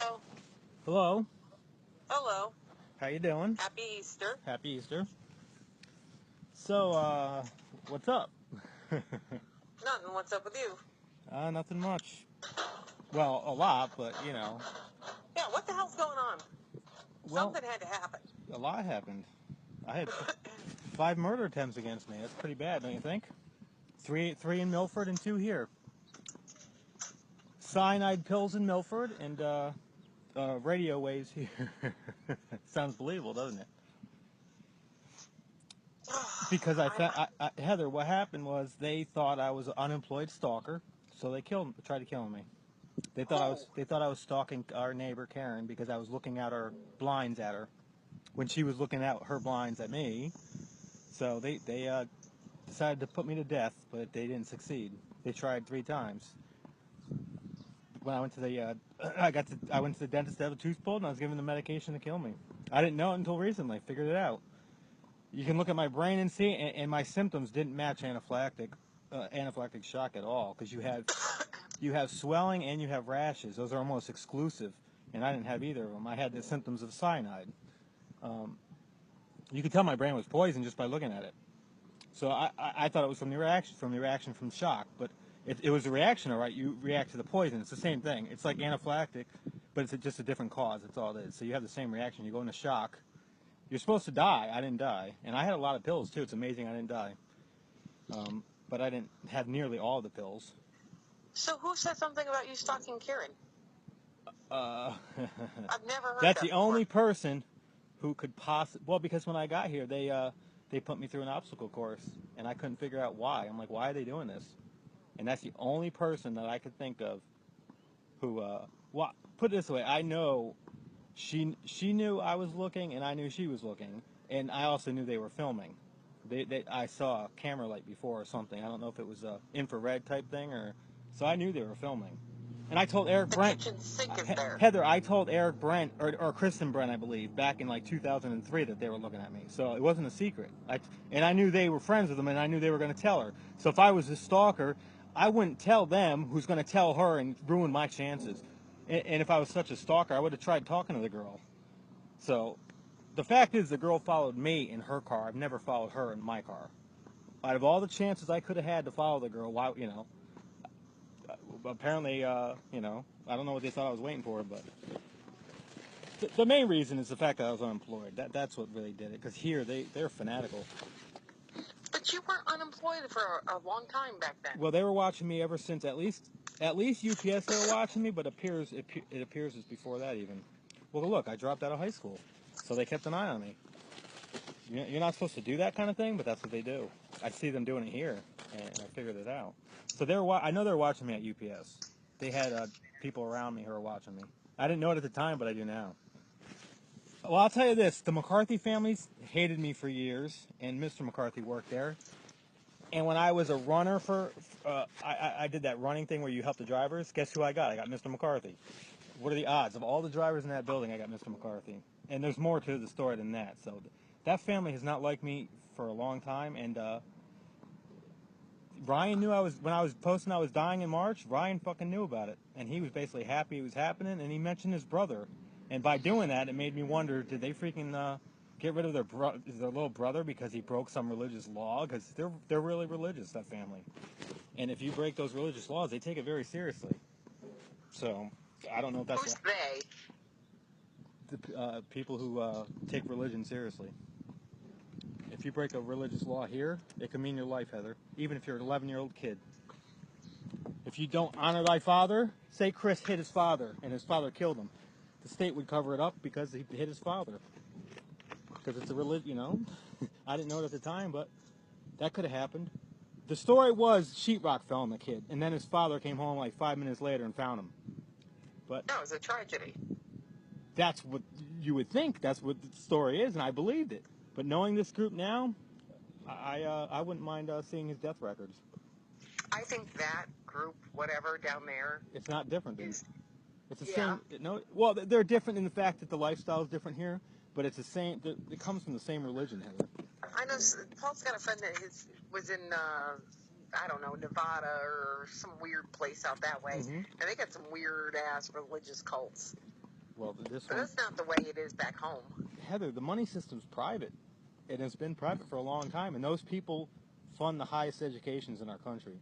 Oh, Hello. hello. How you doing? Happy Easter. Happy Easter. So, what's up? Nothing. What's up with you? Nothing much. Well, a lot, but Yeah, what the hell's going on? well, Something had to happen. a lot happened. I had 5 murder attempts against me. That's pretty bad, don't you think? Three in Milford and 2 here. Cyanide pills in Milford and radio waves here. Sounds believable, doesn't it? Because Heather, what happened was they thought I was an unemployed stalker, so they tried to kill me. They thought I was stalking our neighbor Karen because I was looking out her blinds at her when she was looking out her blinds at me. So they decided to put me to death, but they didn't succeed. They tried 3 times. When I went to the I went to the dentist to have a tooth pulled, and I was given the medication to kill me. I didn't know it until recently. I figured it out. You can look at my brain and see, and my symptoms didn't match anaphylactic shock at all, because you have swelling and you have rashes. Those are almost exclusive, and I didn't have either of them. I had the symptoms of cyanide. You could tell my brain was poisoned just by looking at it. So I thought it was from the reaction from shock, but it was a reaction, all right. You react to the poison. It's the same thing. It's like anaphylactic, but it's just a different cause. That's all it is. So you have the same reaction. You go into shock. You're supposed to die. I didn't die, and I had a lot of pills too. It's amazing I didn't die, but I didn't have nearly all the pills. So who said something about you stalking Karen? Uh, I've never heard that's that the before. only person who could possibly. Well, because when I got here, they put me through an obstacle course, and I couldn't figure out why. I'm like, why are they doing this? And that's the only person that I could think of who. Well, put it this way, I know she knew I was looking, and I knew she was looking, and I also knew they were filming. I saw a camera light before or something. I don't know if it was a infrared type thing or. So I knew they were filming. And I told Eric The Brent, kitchen sink is there. Heather, I told Eric Brent, or Kristen Brent, I believe, back in like 2003 that they were looking at me. So it wasn't a secret. And I knew they were friends with them, and I knew they were going to tell her. So if I was a stalker, I wouldn't tell them who's going to tell her and ruin my chances. And if I was such a stalker, I would have tried talking to the girl. So the fact is the girl followed me in her car. I've never followed her in my car. Out of all the chances I could have had to follow the girl, why, apparently, I don't know what they thought I was waiting for, but the main reason is the fact that I was unemployed. That's what really did it. Because here they're fanatical. But you were unemployed for a long time back then. Well, they were watching me ever since at least UPS. They were watching me, but it appears it's before that even. Well, look, I dropped out of high school, so they kept an eye on me. You're not supposed to do that kind of thing, but that's what they do. I see them doing it here, and I figured it out. So I know they're watching me at UPS. They had people around me who were watching me. I didn't know it at the time, but I do now. Well, I'll tell you this. The McCarthy families hated me for years, and Mr. McCarthy worked there. And when I was a runner I did that running thing where you help the drivers. Guess who I got? I got Mr. McCarthy. What are the odds? Of all the drivers in that building, I got Mr. McCarthy. And there's more to the story than that. So that family has not liked me for a long time. And Ryan knew when I was posting I was dying in March, Ryan fucking knew about it. And he was basically happy it was happening, and he mentioned his brother. And by doing that, it made me wonder, did they freaking get rid of their little brother because he broke some religious law? Because they're really religious, that family. And if you break those religious laws, they take it very seriously. So I don't know if that's Who's they? The people who take religion seriously. If you break a religious law here, it can mean your life, Heather. Even if you're an 11-year-old kid. If you don't honor thy father, say Chris hit his father and his father killed him. The state would cover it up because he hit his father. Because it's a religion, I didn't know it at the time, but that could have happened. The story was sheetrock fell on the kid, and then his father came home like 5 minutes later and found him. But No, it was a tragedy. That's what you would think. That's what the story is, and I believed it. But knowing this group now, I wouldn't mind seeing his death records. I think that group, whatever, down there, It's not different. is... It's the Yeah. same. No, well, they're different in the fact that the lifestyle is different here, but it's the same. It comes from the same religion, Heather. I know Paul's got a friend that was in, I don't know, Nevada or some weird place out that way. Mm-hmm. And they got some weird-ass religious cults. Well, this But one, that's not the way it is back home. Heather, the money system's private. It has been private for a long time, and those people fund the highest educations in our country.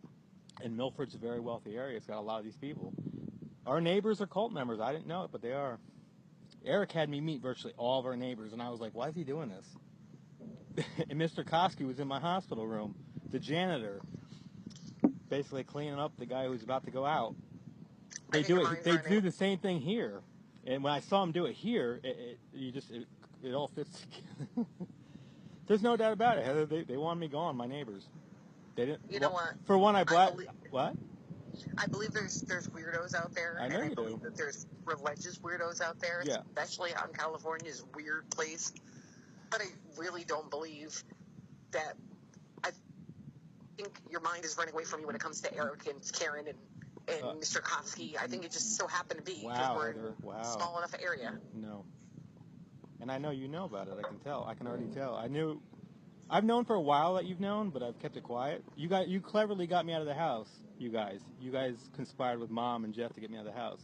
And Milford's a very wealthy area. It's got a lot of these people. Our neighbors are cult members. I didn't know it, but they are. Eric had me meet virtually all of our neighbors, and I was like, why is he doing this? And Mr. Koski was in my hospital room, the janitor, basically cleaning up the guy who's about to go out. They do it. They do the same thing here. And when I saw him do it here, it all fits together. There's no doubt about it, Heather. They wanted me gone, my neighbors. They didn't. You know what? For one, what? I believe there's weirdos out there, I know and you I believe do. that there's religious weirdos out there, Yeah. especially out in California's weird place. But I really don't believe that. I think your mind is running away from you when it comes to Eric and Karen and Mr. Koski. I think it just so happened to be because we're in a small enough area. No. And I know you know about it. I can tell. I can already tell. I've known for a while that you've known, but I've kept it quiet. You cleverly got me out of the house. You guys conspired with Mom and Jeff to get me out of the house,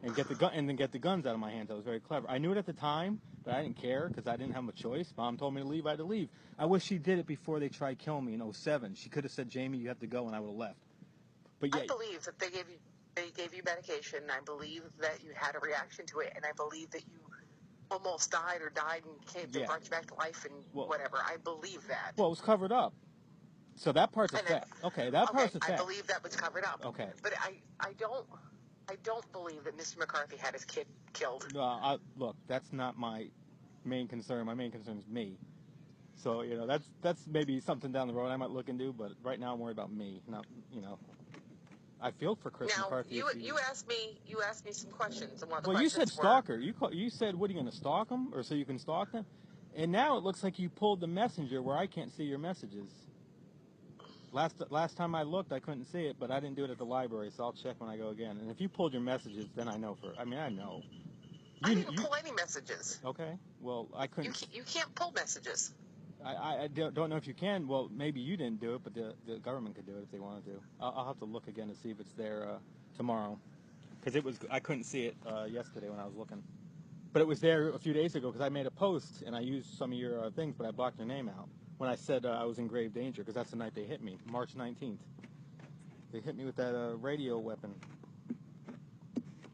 and then get the guns out of my hands. That was very clever. I knew it at the time, but I didn't care because I didn't have a choice. Mom told me to leave. I had to leave. I wish she did it before they tried killing me in 2007. She could have said, "Jamie, you have to go," and I would have left. But yeah, I believe that they gave you medication. I believe that you had a reaction to it, and I believe that you almost died and they brought you back to life and whatever. I believe that. Well, it was covered up. So that part's a fact. Okay, that part's a fact. I believe that was covered up. Okay. But I don't believe that Mr. McCarthy had his kid killed. Look, that's not my main concern. My main concern is me. So, that's maybe something down the road I might look into, but right now I'm worried about me. Not, I feel for Chris McCarthy. Now, you asked me some questions. And one of the well, you said questions stalker. You said, what, are you going to stalk him? Or so you can stalk them? And now it looks like you pulled the messenger where I can't see your messages. Last time I looked, I couldn't see it, but I didn't do it at the library, so I'll check when I go again. And if you pulled your messages, then I know I know. I didn't pull any messages. Okay. Well, I couldn't. You can't pull messages. I don't know if you can. Well, maybe you didn't do it, but the government could do it if they wanted to. I'll have to look again to see if it's there tomorrow, because I couldn't see it yesterday when I was looking, but it was there a few days ago because I made a post and I used some of your things, but I blocked your name out when I said I was in grave danger because that's the night they hit me, March 19th. They hit me with that radio weapon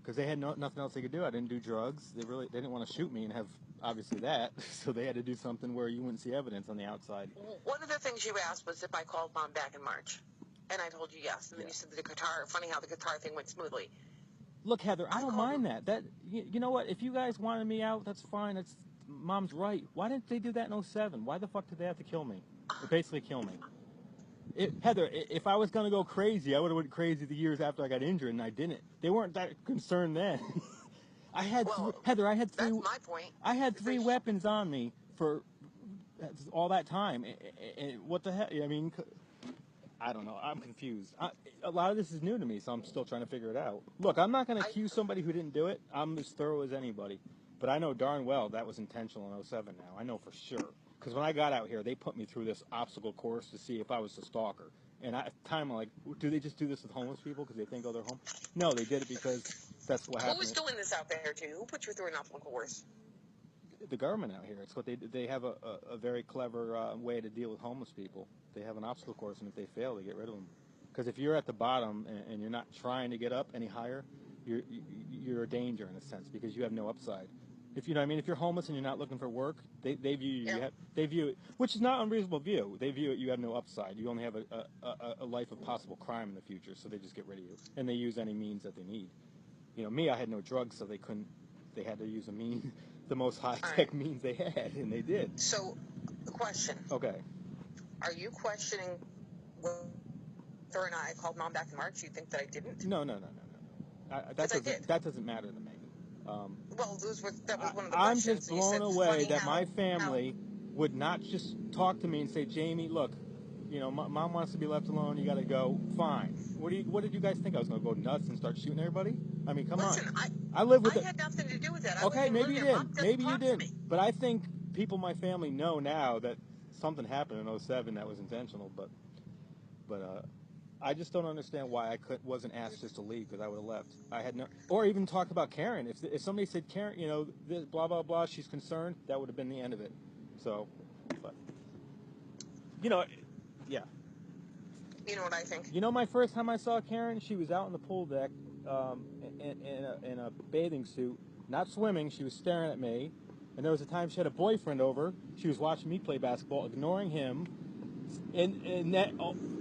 because they had nothing else they could do. I didn't do drugs. They didn't want to shoot me and have. Obviously that, so they had to do something where you wouldn't see evidence on the outside. One of the things you asked was if I called Mom back in March, and I told you yes. And then you said the guitar. Funny how the guitar thing went smoothly. Look, Heather, I don't mind that. You know what? If you guys wanted me out, that's fine. That's Mom's right. Why didn't they do that in 2007? Why the fuck did they have to kill me? Or basically kill me. Heather, if I was gonna go crazy, I would have went crazy the years after I got injured, and I didn't. They weren't that concerned then. Heather, I had three. That's my point. I had 3 weapons on me for all that time. And what the heck? I mean, I don't know. I'm confused. A lot of this is new to me, so I'm still trying to figure it out. Look, I'm not going to accuse somebody who didn't do it. I'm as thorough as anybody. But I know darn well that was intentional in 2007 now. I know for sure. Because when I got out here, they put me through this obstacle course to see if I was a stalker. And at the time, I'm like, do they just do this with homeless people because they think, oh, they're home? No, they did it because that's what happened. Who was doing this out there, too? Who put you through an obstacle course? The government out here. It's what they have a very clever way to deal with homeless people. They have an obstacle course, and if they fail, they get rid of them. Because if you're at the bottom and you're not trying to get up any higher, you're a danger in a sense because you have no upside. If you know what I mean, if you're homeless and you're not looking for work, they view you. They view it, which is not an unreasonable view. They view it. You have no upside. You only have a life of possible crime in the future, so they just get rid of you, and they use any means that they need. You know, me, I had no drugs, so they couldn't. They had to use the most high-tech means they had, and they did. So, the question. Okay. Are you questioning whether or not I called Mom back in March? You think that I didn't? No. That doesn't matter to me. Well, that was one of the questions. I'm just blown away that my family would not just talk to me and say, Jamie, look, Mom wants to be left alone. You got to go. Fine. What did you guys think? I was going to go nuts and start shooting everybody? I mean, come on. I live with. I had nothing to do with that. Okay, maybe you didn't. Maybe you didn't. But I think people in my family know now that something happened in 2007 that was intentional. But I just don't understand why I wasn't asked just to leave because I would have left. I had no, or even talked about Karen. If somebody said Karen, this, blah blah blah, she's concerned, that would have been the end of it. So, but yeah. You know what I think? My first time I saw Karen, she was out on the pool deck, in a bathing suit, not swimming. She was staring at me, and there was a time she had a boyfriend over. She was watching me play basketball, ignoring him. And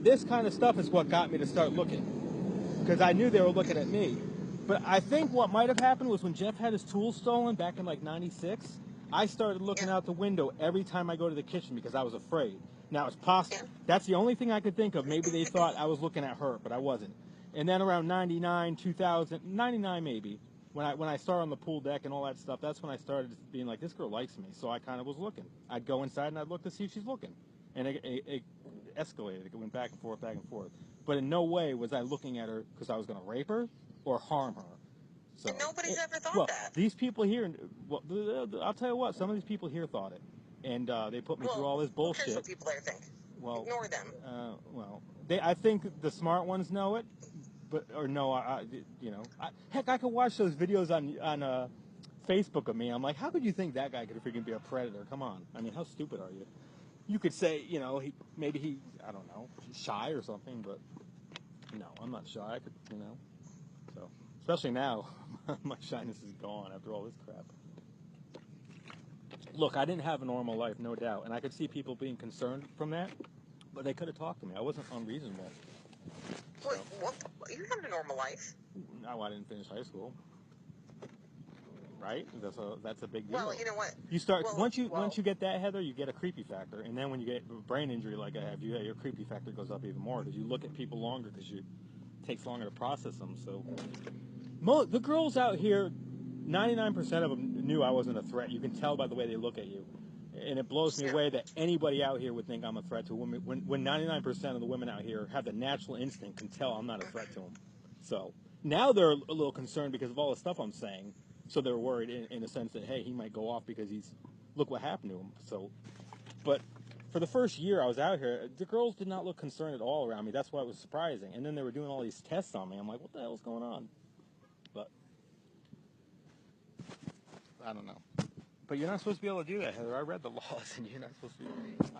this kind of stuff is what got me to start looking, because I knew they were looking at me. But I think what might have happened was when Jeff had his tools stolen back in like '96, I started looking out the window every time I go to the kitchen because I was afraid. Now it's possible. That's the only thing I could think of. Maybe they thought I was looking at her, but I wasn't. And then around 99, 2000, 99 maybe, when I started on the pool deck and all that stuff, that's when I started being like, this girl likes me. So I kind of was looking. I'd go inside and I'd look to see if she's looking. And it escalated. It went back and forth, back and forth. But in no way was I looking at her because I was going to rape her or harm her. So, and nobody's ever thought that. These people here, I'll tell you what, some of these people here thought it. And they put me through all this bullshit. Who cares what people there think? Well, ignore them. I think the smart ones know it. Heck, I could watch those videos on Facebook of me. I'm like, how could you think that guy could freaking be a predator? Come on. I mean, how stupid are you? You could say, maybe I don't know, shy or something, but no, I'm not shy. I could, so especially now, my shyness is gone after all this crap. Look, I didn't have a normal life, no doubt, and I could see people being concerned from that, but they could have talked to me. I wasn't unreasonable. So. What? You had a normal life. No, I didn't finish high school. Right? That's a big deal. Well, you know what? You start once you get that, Heather, you get a creepy factor, and then when you get a brain injury like I have, your creepy factor goes up even more because you look at people longer because it takes longer to process them. So, the girls out here, 99% of them knew I wasn't a threat. You can tell by the way they look at you, and it blows me away that anybody out here would think I'm a threat to a woman. When 99% of the women out here have the natural instinct, can tell I'm not a threat to them. So now they're a little concerned because of all the stuff I'm saying. So they're worried in a sense that, hey, he might go off because look what happened to him. So, but for the first year I was out here, the girls did not look concerned at all around me. That's why it was surprising. And then they were doing all these tests on me. I'm like, what the hell's going on? But I don't know. But you're not supposed to be able to do that, Heather. I read the laws, and you're not supposed to.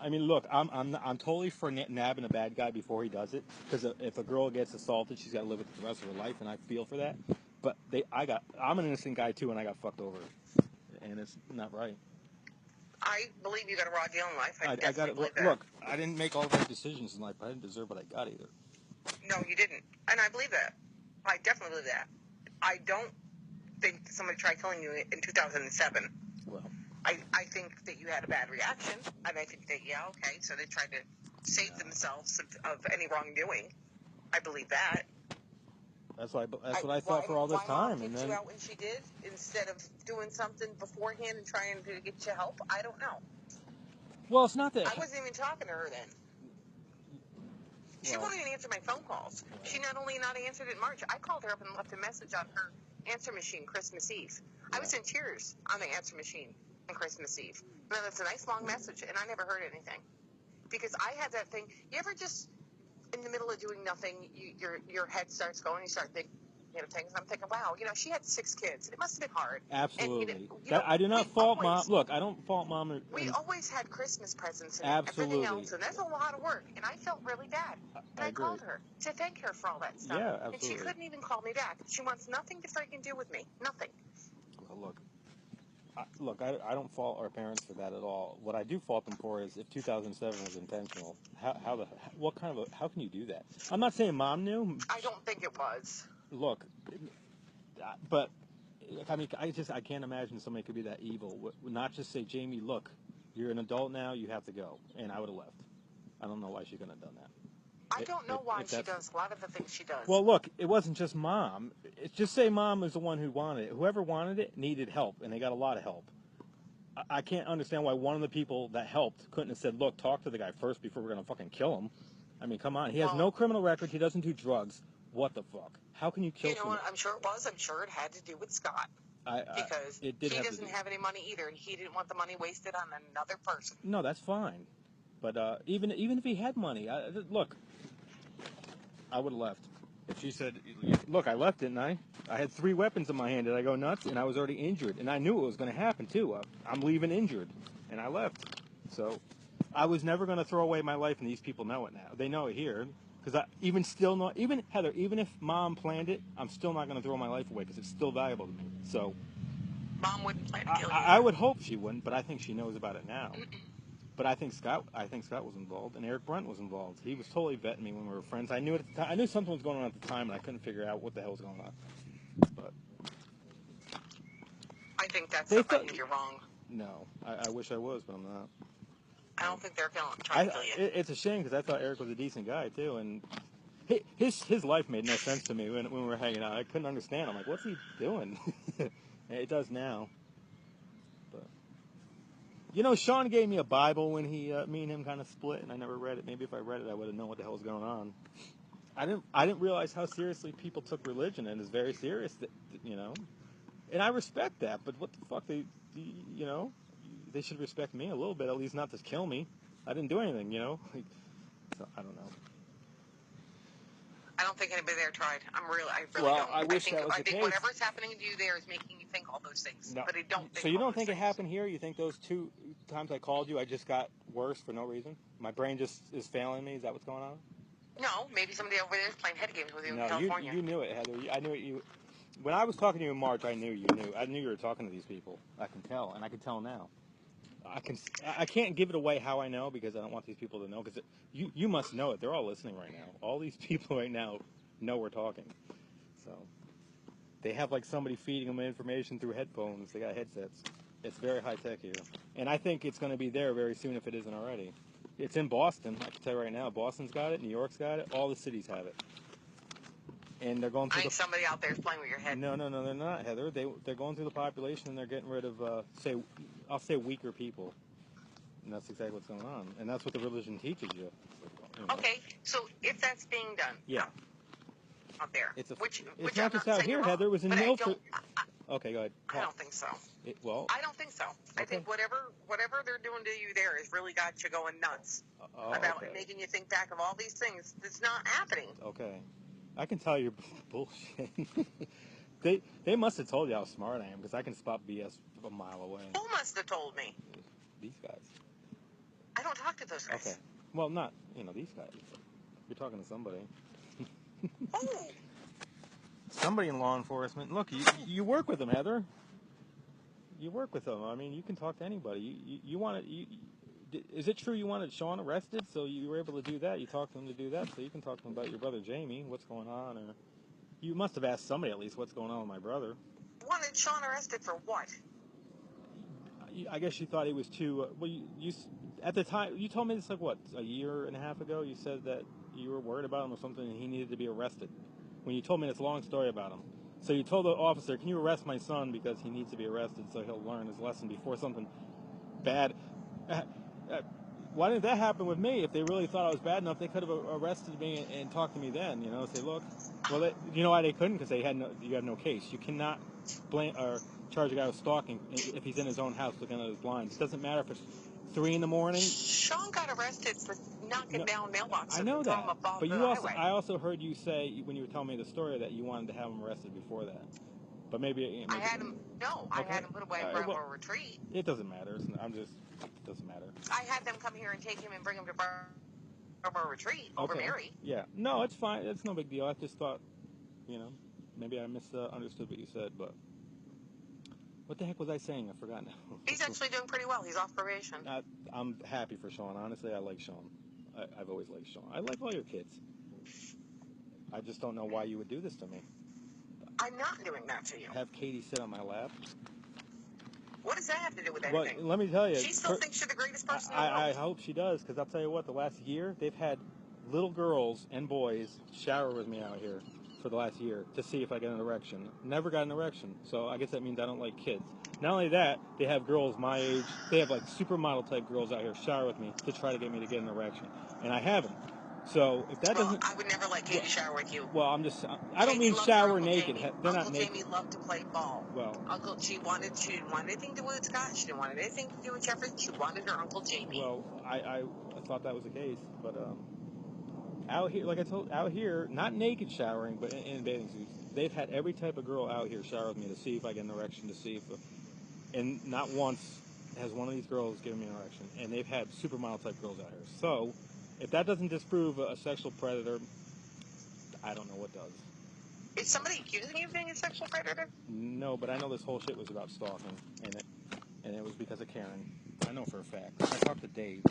I mean, look, I'm totally for nabbing a bad guy before he does it. Because if a girl gets assaulted, she's got to live with it the rest of her life, and I feel for that. But I'm an innocent guy too, and I got fucked over, and it's not right. I believe you got a raw deal in life. I got it. Look, I didn't make all the right decisions in life. But I didn't deserve what I got either. No, you didn't, and I believe that. I definitely believe that. I don't think somebody tried killing you in 2007. Well, I think that you had a bad reaction, and I think that so they tried to save themselves of any wrongdoing. I believe that. That's what I thought for all this time, and then you out when she did instead of doing something beforehand and trying to get you help. I don't know. Well, it's not that I wasn't even talking to her then. She won't even answer my phone calls. She not only not answered it in March, I called her up and left a message on her answer machine Christmas Eve. I was in tears on the answer machine on Christmas Eve. Now that's a nice long message, and I never heard anything because I had that thing. You ever just in the middle of doing nothing, your head starts going. You start thinking of things. And I'm thinking, wow, she had 6 kids. It must have been hard. Absolutely. And, I do not fault Mom. Look, I don't fault Mom. We always had Christmas presents and absolutely. everything else, and that's a lot of work. And I felt really bad. And I called her to thank her for all that stuff. Yeah, absolutely. And she couldn't even call me back. She wants nothing to freaking do with me. Nothing. Well, look, I don't fault our parents for that at all. What I do fault them for is if 2007 was intentional, how can you do that? I'm not saying Mom knew. I don't think it was. Look, but I mean, I can't imagine somebody could be that evil. Not just say, Jamie, look, you're an adult now, you have to go, and I would have left. I don't know why she couldn't have done that. I don't know why she does a lot of the things she does. Well, look, it wasn't just Mom. Just say Mom was the one who wanted it. Whoever wanted it needed help, and they got a lot of help. I can't understand why one of the people that helped couldn't have said, look, talk to the guy first before we're going to fucking kill him. I mean, come on. He has no criminal record. He doesn't do drugs. What the fuck? How can you kill someone? What? I'm sure it was. I'm sure it had to do with Scott. Because he doesn't have any money either, and he didn't want the money wasted on another person. No, that's fine. But even if he had money, look, I would have left. If she said, look, I left, didn't I? I had 3 weapons in my hand. Did I go nuts? And I was already injured. And I knew it was going to happen, too. I'm leaving injured. And I left. So I was never going to throw away my life, and these people know it now. They know it here. Because even Heather, even if Mom planned it, I'm still not going to throw my life away because it's still valuable to me. So Mom wouldn't plan to kill you. I would hope she wouldn't, but I think she knows about it now. But I think Scott was involved, and Eric Brunt was involved. He was totally vetting me when we were friends. I knew at the time, I knew something was going on at the time, and I couldn't figure out what the hell was going on. But I think I think you're wrong. No, I wish I was, but I'm not. I don't think they're trying to kill you. It's a shame because I thought Eric was a decent guy too, and his life made no sense to me when we were hanging out. I couldn't understand. I'm like, what's he doing? It does now. But Sean gave me a Bible when me and him kind of split, and I never read it. Maybe if I read it, I would have known what the hell was going on. I didn't realize how seriously people took religion, and it's very serious. And I respect that. But what the fuck they should respect me a little bit, at least not to kill me. I didn't do anything, so I don't know. I don't think anybody there tried. I really well, don't. I wish that was the case. Whatever's happening to you there is making you think all those things. No. But I don't think so you don't think it happened here? You think those 2 times I called you, I just got worse for no reason? My brain just is failing me? Is that what's going on? No, maybe somebody over there is playing head games with you in No, California. you knew it, Heather. I knew it. When I was talking to you in March, I knew you knew. I knew you were talking to these people. I can tell, and I can tell now. I can't give it away how I know because I don't want these people to know. Because you must know it. They're all listening right now. All these people right now know we're talking. So they have like somebody feeding them information through headphones. They got headsets. It's very high tech here, and I think it's going to be there very soon if it isn't already. It's in Boston. I can tell you right now. Boston's got it. New York's got it. All the cities have it. And they're going through. Somebody out there is playing with your head. No, they're not, Heather. They're going through the population and they're getting rid of, I'll say weaker people. And that's exactly what's going on. And that's what the religion teaches you. Okay, so if that's being done, yeah, out there, it's which not just out here, Heather. It was in Newell. Okay, go ahead. I don't think so. I don't think so. Okay. I think whatever they're doing to you there has really got you going nuts about making you think back of all these things. It's not happening. Okay. I can tell you're bullshit. They must have told you how smart I am because I can spot BS a mile away. Who must have told me? These guys. I don't talk to those guys. Okay. Well, not, these guys. You're talking to somebody. Oh. Somebody in law enforcement. Look, you work with them, Heather. You work with them. I mean, you can talk to anybody. Is it true you wanted Sean arrested, so you were able to do that? You talked to him to do that, so you can talk to him about your brother Jamie, what's going on, or you must have asked somebody at least what's going on with my brother. Wanted Sean arrested for what? I guess you thought he was too. You at the time you told me this like what, a year and a half ago. You said that you were worried about him or something, and he needed to be arrested. When you told me this long story about him, so you told the officer, "Can you arrest my son because he needs to be arrested so he'll learn his lesson before something bad." Why didn't that happen with me? If they really thought I was bad enough, they could have arrested me and talked to me then. Say, look, well, you know why they couldn't? Because you have no case. You cannot blame or charge a guy with stalking if he's in his own house looking at his blinds. It doesn't matter if it's 3 a.m. Sean got arrested for knocking down mailboxes. I know that, but I also heard you say when you were telling me the story that you wanted to have him arrested before that. But maybe I had him. No, okay. I had him put away in Bravo Retreat. It doesn't matter. It doesn't matter. I had them come here and take him and bring him to Bravo Retreat over Mary. Yeah. No, it's fine. It's no big deal. I just thought, maybe I misunderstood what you said, but what the heck was I saying? I forgot now. He's actually doing pretty well. He's off probation. I'm happy for Sean. Honestly, I like Sean. I've always liked Sean. I like all your kids. I just don't know why you would do this to me. I'm not doing that to you. Have Katie sit on my lap. What does that have to do with anything? Well, let me tell you. She still thinks you're the greatest person in the world. I hope she does, because I'll tell you what, the last year, they've had little girls and boys shower with me out here for the last year to see if I get an erection. Never got an erection, so I guess that means I don't like kids. Not only that, they have girls my age, they have like supermodel type girls out here shower with me to try to get me to get an erection. And I haven't. So if that doesn't, I would never let Katie shower with you. Well, I don't mean shower naked. They're not naked. Jamie loved to play ball. Well, she didn't want anything to do with Scott. She didn't want anything to do with Jeffrey. She wanted her Uncle Jamie. Well, I thought that was the case, but Out here, like I told, out here, not naked showering, but in bathing suits. They've had every type of girl out here shower with me to see if I get an erection, to see if, and not once has one of these girls given me an erection. And they've had supermodel type girls out here. So, if that doesn't disprove a sexual predator, I don't know what does. Is somebody accusing you of being a sexual predator? No, but I know this whole shit was about stalking, and it was because of Karen. I know for a fact. I talked to Dave,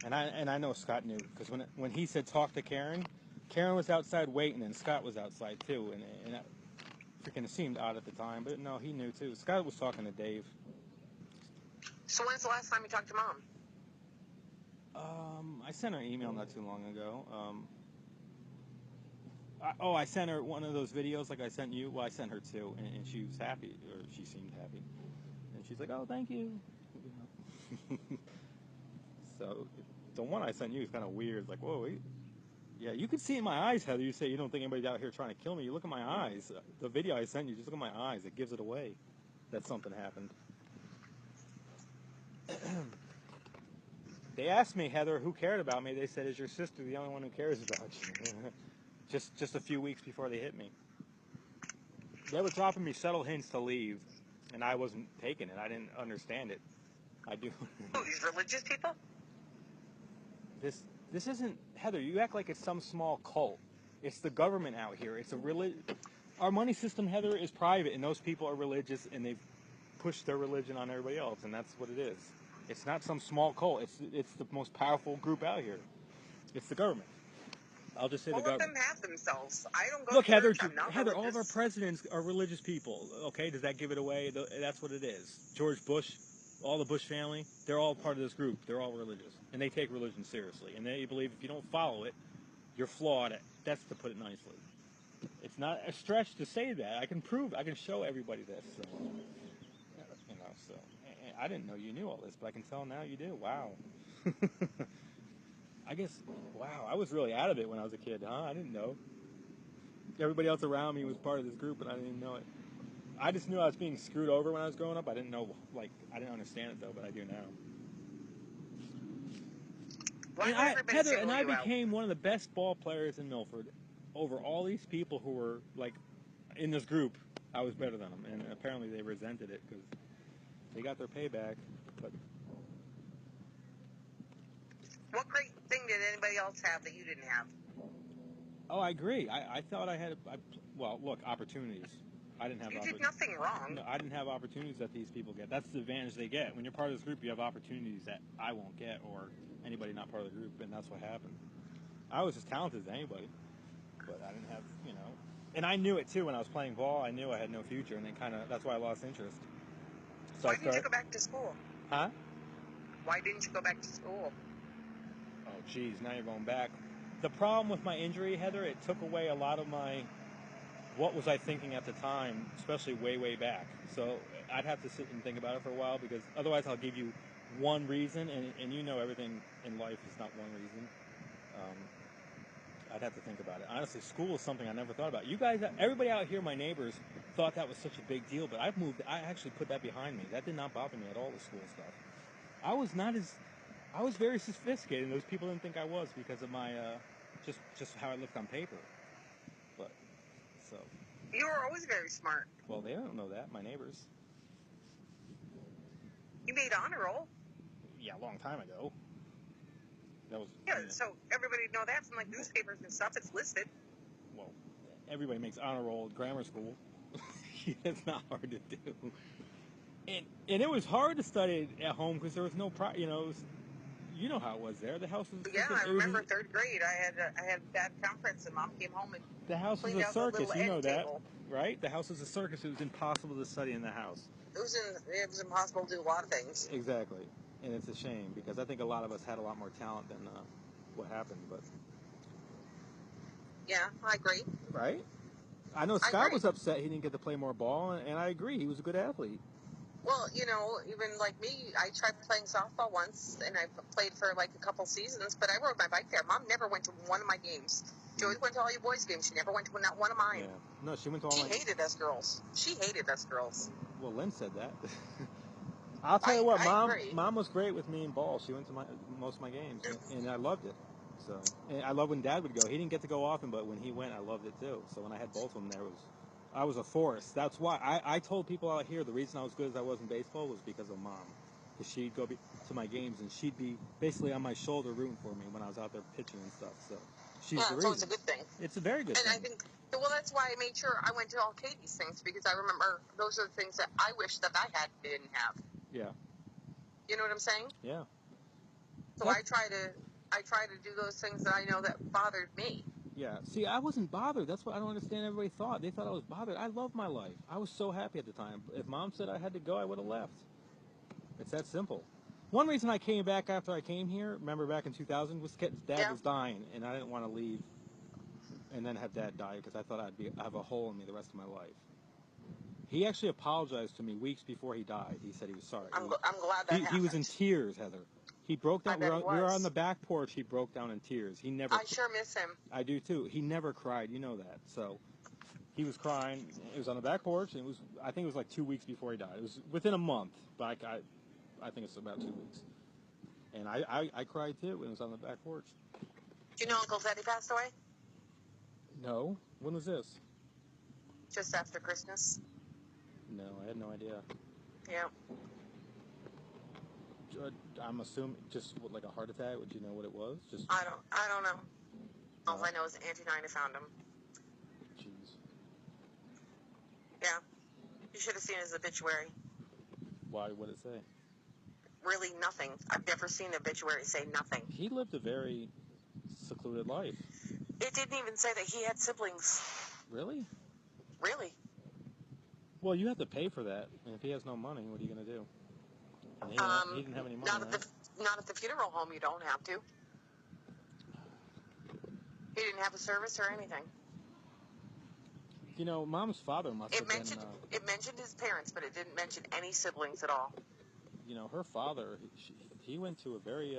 and I know Scott knew, because when he said talk to Karen, Karen was outside waiting, and Scott was outside too, and it freaking seemed odd at the time, but no, he knew too. Scott was talking to Dave. So when's the last time you talked to Mom? I sent her an email not too long ago. I sent her one of those videos like I sent you. Well, I sent her two, and she was happy, or she seemed happy. And she's like, oh, thank you. So, the one I sent you is kind of weird. Like, whoa, wait. Yeah, you can see in my eyes, Heather. You say you don't think anybody's out here trying to kill me. You look at my eyes. The video I sent you, just look at my eyes. It gives it away that something happened. They asked me, Heather, who cared about me? They said, is your sister the only one who cares about you? Just a few weeks before they hit me. They were dropping me subtle hints to leave, and I wasn't taking it. I didn't understand it. I do. Oh, these religious people? This isn't, Heather, you act like it's some small cult. It's the government out here. It's a Our money system, Heather, is private, and those people are religious, and they've pushed their religion on everybody else, and that's what it is. It's not some small cult. It's the most powerful group out here. It's the government. I'll just say the government. Let them have themselves. I don't go Look, to Heather, church. I'm not Heather, religious. all of our presidents are religious people. Okay, does that give it away? That's what it is. George Bush, all the Bush family, they're all part of this group. They're all religious, and they take religion seriously. And they believe if you don't follow it, you're flawed. That's to put it nicely. It's not a stretch to say that. I can show everybody this. So, so I didn't know you knew all this, but I can tell now you do. Wow. I guess, wow, I was really out of it when I was a kid, huh? I didn't know. Everybody else around me was part of this group, and I didn't even know it. I just knew I was being screwed over when I was growing up. I didn't know, I didn't understand it, though, but I do now. Heather, and I became one of the best ball players in Milford. Over all these people who were, in this group, I was better than them, and apparently they resented it, because they got their payback, but... What great thing did anybody else have that you didn't have? Oh, I agree. I thought I had, look, opportunities. I didn't have You did nothing wrong. No, I didn't have opportunities that these people get. That's the advantage they get. When you're part of this group, you have opportunities that I won't get, or anybody not part of the group, and that's what happened. I was as talented as anybody, but I didn't have, and I knew it too when I was playing ball. I knew I had no future, and that's why I lost interest. So why didn't you go back to school? Huh? Why didn't you go back to school? Oh, geez, now you're going back. The problem with my injury, Heather, it took away a lot of what was I thinking at the time, especially way, way back. So I'd have to sit and think about it for a while, because otherwise I'll give you one reason, and everything in life is not one reason. I'd have to think about it. Honestly, school is something I never thought about. You guys, everybody out here, my neighbors, thought that was such a big deal, but I actually put that behind me. That did not bother me at all, the school stuff. I was very sophisticated, and those people didn't think I was because of my, just how I looked on paper. But, so. You were always very smart. Well, they don't know that, my neighbors. You made honor roll. Yeah, a long time ago. That was. Yeah, so everybody know that from newspapers and stuff. It's listed. Well, everybody makes honor roll at grammar school. It's not hard to do. And it was hard to study at home because there was no you know how it was there. The house was. Yeah, I remember third grade. I had bad conference, and Mom came home and the house was a circus. You know that, right? The house was a circus. It was impossible to study in the house. It was impossible to do a lot of things. Exactly, and it's a shame because I think a lot of us had a lot more talent than what happened. But yeah, I agree. Right? I know Scott was upset he didn't get to play more ball, and I agree. He was a good athlete. Well, even like me, I tried playing softball once, and I played for a couple seasons, but I rode my bike there. Mom never went to one of my games. She always went to all your boys' games. She never went to not one of mine. Yeah. No, she went to all She hated us girls. She hated us girls. Well, Lynn said that. I'll tell you what, Mom was great with me in ball. She went to most of my games, and I loved it. So, and I love when Dad would go. He didn't get to go often, but when he went, I loved it too. So when I had both of them there, I was a force. That's why I told people out here the reason I was good as I was in baseball was because of Mom. Because she'd go to my games and she'd be basically on my shoulder rooting for me when I was out there pitching and stuff. So she's the reason. It's always a good thing. It's a very good thing. And I think, well, that's why I made sure I went to all Katie's things, because I remember those are the things that I wish that I didn't have. Yeah. You know what I'm saying? Yeah. So I try to do those things that I know that bothered me. Yeah. See, I wasn't bothered. That's what I don't understand. Everybody thought. They thought I was bothered. I loved my life. I was so happy at the time. If Mom said I had to go, I would have left. It's that simple. One reason I came back after I came here, remember back in 2000, was Dad was dying, and I didn't want to leave and then have Dad die because I thought I'd have a hole in me the rest of my life. He actually apologized to me weeks before he died. He said he was sorry. I'm glad that happened. He was in tears, Heather. He broke down. We were on the back porch. He broke down in tears. He never. I sure miss him. I do too. He never cried. You know that. So he was crying. It was on the back porch. And I think it was like 2 weeks before he died. It was within a month, but I think it's about 2 weeks. And I cried too when it was on the back porch. Do you know Uncle Teddy passed away? No. When was this? Just after Christmas. No, I had no idea. Yeah. I'm assuming just like a heart attack. Would you know what it was? Just I don't know. All I know is Auntie Nina found him. Jeez. Yeah. You should have seen his obituary. Why? What did it say? Really nothing. I've never seen an obituary say nothing. He lived a very secluded life. It didn't even say that he had siblings. Really? Really? Well, you have to pay for that. And if he has no money, what are you going to do? And he didn't have any money. Not at the funeral home. You don't have to. He didn't have a service or anything. You know, Mom's father must have been... It mentioned his parents, but it didn't mention any siblings at all. You know, her father, he went to a very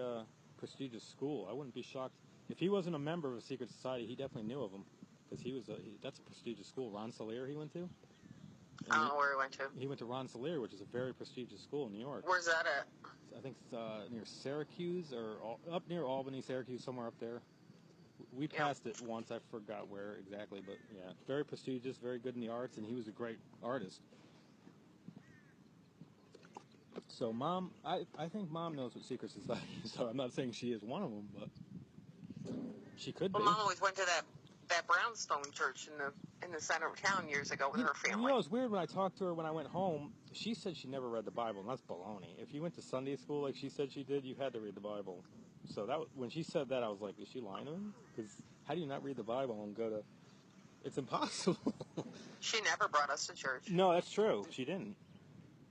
prestigious school. I wouldn't be shocked. If he wasn't a member of a secret society, he definitely knew of them. Because that's a prestigious school. Rensselaer he went to? I don't know where he went to. He went to Rensselaer, which is a very prestigious school in New York. Where's that at? I think it's near Syracuse, or up near Albany, Syracuse, somewhere up there. We passed it once. I forgot where exactly, but yeah. Very prestigious, very good in the arts, and he was a great artist. So Mom, I think Mom knows what secret society is, so I'm not saying she is one of them, but she could be. Well, Mom always went to that brownstone church in the center of town years ago with her family. You know, it's weird when I talked to her when I went home. She said she never read the Bible, and that's baloney. If you went to Sunday school like she said she did, you had to read the Bible. So when she said that, I was like, is she lying to me? Because how do you not read the Bible and go to... It's impossible. She never brought us to church. No, that's true. She didn't.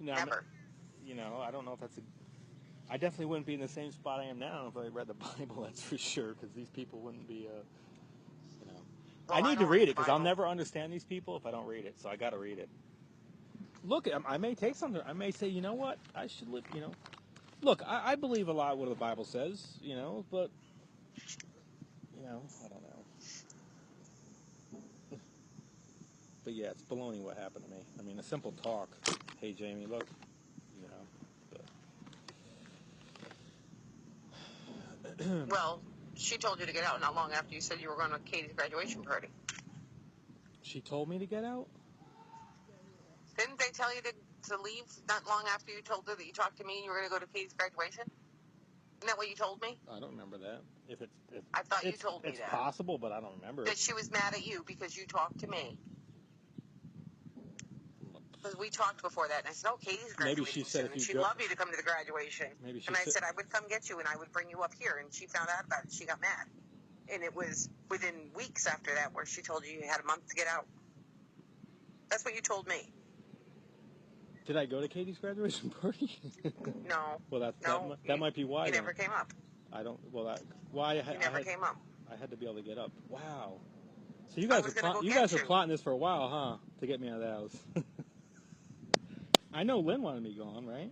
Never. You know, I don't know if that's I definitely wouldn't be in the same spot I am now if I read the Bible, that's for sure, because these people wouldn't be, you know... Well, I need to read it, because I'll never understand these people if I don't read it, so I got to read it. Look, I may take something. I may say, you know what, I should live, you know... Look, I believe a lot of what the Bible says, you know, but, you know, I don't know. But yeah, it's baloney what happened to me. I mean, a simple talk. Hey, Jamie, look, you know. But. Well, she told you to get out not long after you said you were going to Katie's graduation party. She told me to get out? Didn't they tell you to leave not long after you told her that you talked to me and you were going to go to Katie's graduation? Isn't that what you told me? I don't remember that. I thought you told me that. It's possible, but I don't remember. That she was mad at you because you talked to me. Because we talked before that, and I said, oh, Katie's graduating Maybe she said soon, and she'd love you to come to the graduation. Maybe she and I said I would come get you, and I would bring you up here, and she found out about it. She got mad. And it was within weeks after that where she told you had a month to get out. That's what you told me. Did I go to Katie's graduation party? No. Well, that might be why. You never came up. I don't. Well, why? You never came up. I had to be able to get up. Wow. So you guys were plotting this for a while, huh? To get me out of the house. I know Lynn wanted me gone, right?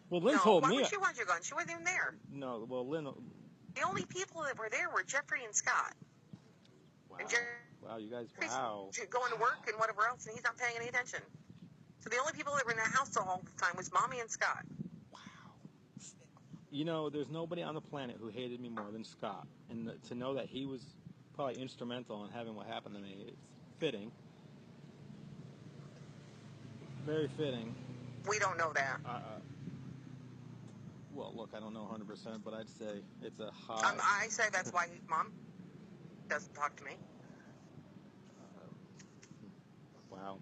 Well, Lynn told me. Why would she want you gone? She wasn't even there. No. Well, Lynn. The only people that were there were Jeffrey and Scott. Wow. And Wow, you guys. Wow. Going to work and whatever else, and he's not paying any attention. So the only people that were in the house all the time was Mommy and Scott. Wow. you know, there's nobody on the planet who hated me more than Scott. And to know that he was probably instrumental in having what happened to me, it's fitting. Very fitting. We don't know that. Well, look, I don't know 100%, but I'd say it's a high. I say that's why Mom doesn't talk to me. Wow.